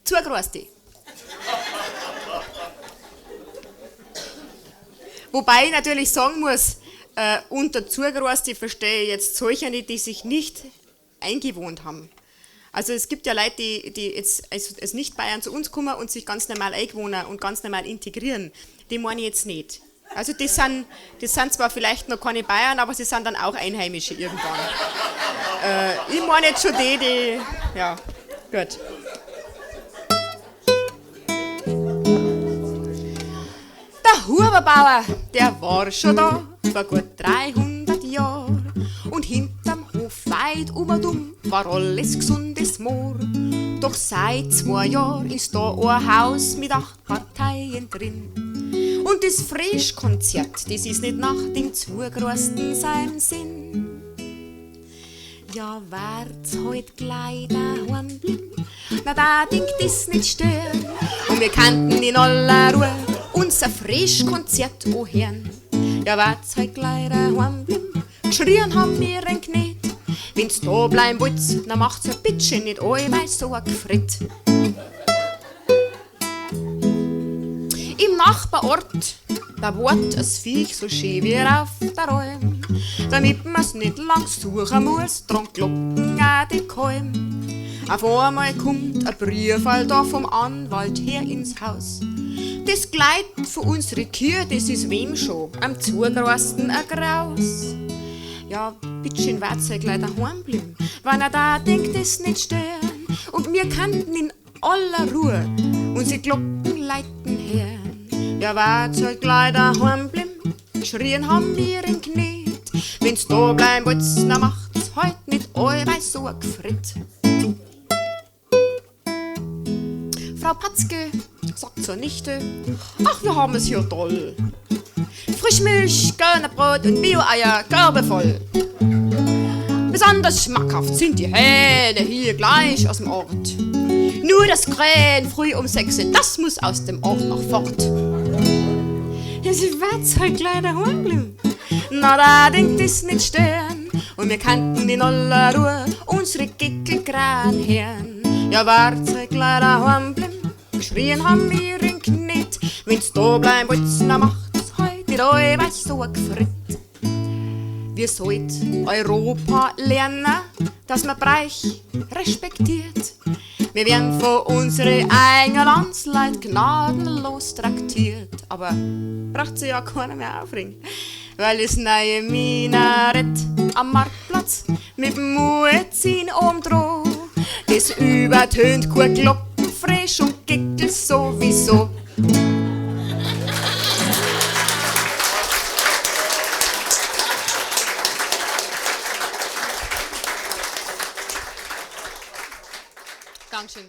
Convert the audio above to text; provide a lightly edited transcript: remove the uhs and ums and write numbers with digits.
zugeröstet. Wobei ich natürlich sagen muss, unter zugeröstet verstehe ich jetzt solche, die sich nicht eingewohnt haben. Also es gibt ja Leute, die jetzt als Nicht-Bayern zu uns kommen und sich ganz normal eingewohnen und ganz normal integrieren. Die meine ich jetzt nicht. Also die sind zwar vielleicht noch keine Bayern, aber sie sind dann auch Einheimische irgendwann. Ich meine jetzt schon die, ja, gut. Der Huberbauer, der war schon da, vor gut 300 Jahren. Und hinterm Hof weit um war alles gesundes Moor. Doch seit 2 Jahren ist da ein Haus mit 8 Parteien drin. Und das Frischkonzert, das ist nicht nach dem Zugerosten seinem Sinn. Ja, werd's heut gleich daheim bleiben, na da denkt das nicht stören. Und wir kannten in aller Ruhe unser Frischkonzert hören. Ja, werd's heut gleich daheim bleiben, geschrien haben wir ein Knet. Wenn's da bleiben wollt, dann macht's ein bisschen nicht allweil so ein Gefritt. Im Nachbarort, da wart das Viech so schön wie auf der Alm. Damit man's nicht lang suchen muss, dran kloppen auch die Kalm. Auf einmal kommt ein Briefal da vom Anwalt her ins Haus. Das Kleid für unsere Kühe, das ist wem schon am Zugerosten ein Graus. Ja, bitteschön, wird's halt gleich daheim bleiben, wenn er da denkt, das nicht stören. Und wir kannten in aller Ruhe unsere Glocken leiten hören. Ja, wird's halt gleich daheim bleiben, schrien haben wir in Knet. Wenn's da bleiben wollt, dann macht's heut nicht allweil so ein Gefritt. Frau Patzke sagt zur Nichte, ach, wir haben es hier toll. Frischmilch, Körnerbrot und Bio-Eier, Körbe voll. Besonders schmackhaft sind die Hähne hier gleich aus dem Ort. Nur das Krähen früh um 6 Uhr, das muss aus dem Ort noch fort. Ja, sie wird's halt gleich daheim bleiben, na da denkt es nicht stören. Und wir kannten in aller Ruhe unsere Gickelkran hören. Ja, wird's halt gleich daheim bleiben, geschrien haben wir in Knet. Wenn's da bleiben wollt, dann macht's heut nicht allweil so ein Gefritt. Wir sollten Europa lernen, dass man Breich respektiert. Wir werden von unseren eigenen Landsleuten gnadenlos traktiert. Aber braucht sich ja keiner mehr aufregen, weil das neue Minarett am Marktplatz mit dem Muezzin oben drauf, das übertönt keine Glocken, frisch und Gickel sowieso. Dankeschön.